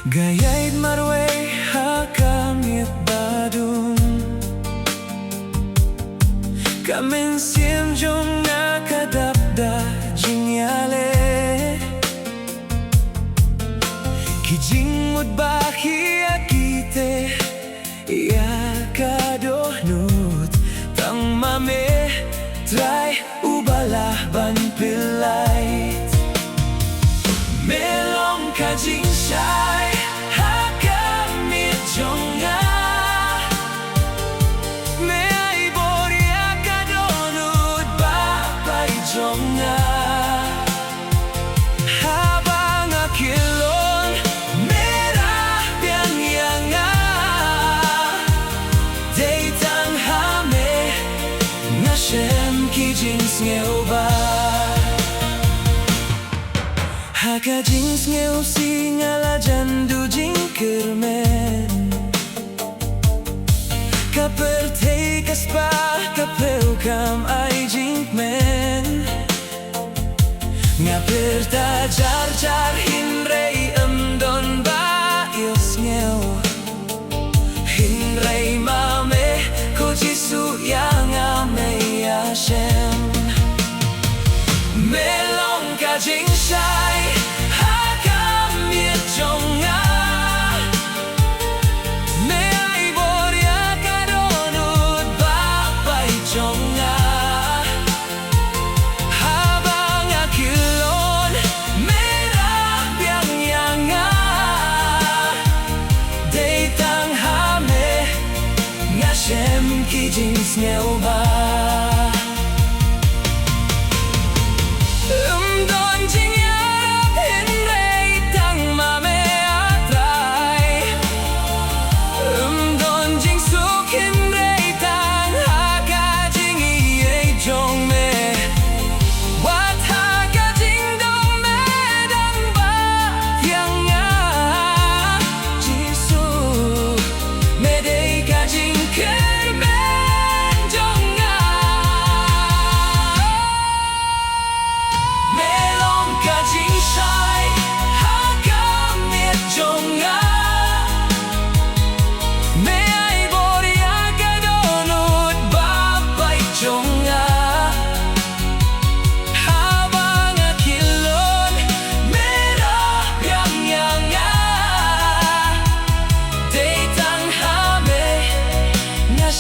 Gaya'y marway hakamit badung Kamin siem jong nakadapda jingyale Kijingmud bahi akite Iakadohnut Tang mame try ubalah ban pilait Melong kajing syai hakamit jonga Me ay bori akadonut babay jonga Habang akilon merah biang yanga Daytang hame Nashem kijing sngeoba Haka jings ngeu si ngala jandu jing kermen Kaper te kaspa kapeu kam ai jing men Ngaper ta jar jar hinrei don ba ils ngeu Hinrei mame ko jisu yang ame Hashem Melong ka jing shai hakamit jonga Me ay bori akadonut babay jonga Habang akilon merah biang yanga Daytang hame Ngashem kijing sngeoba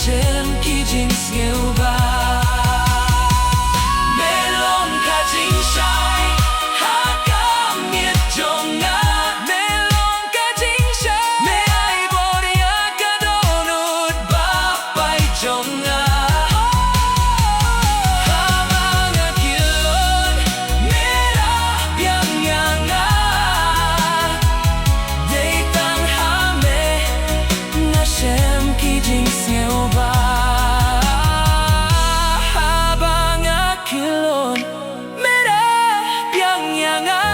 Hashem kijing sngeoba Melong kajing shai hakamit jonga Melong kajing shai Me ay bori akadonut babay jonga Habang akilon merah biang yanga Daytang hame Nashem kijing sngeoba Habang akilon merah biang yanga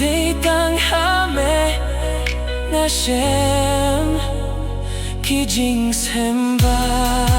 Daytang hame Nashem kijing sembah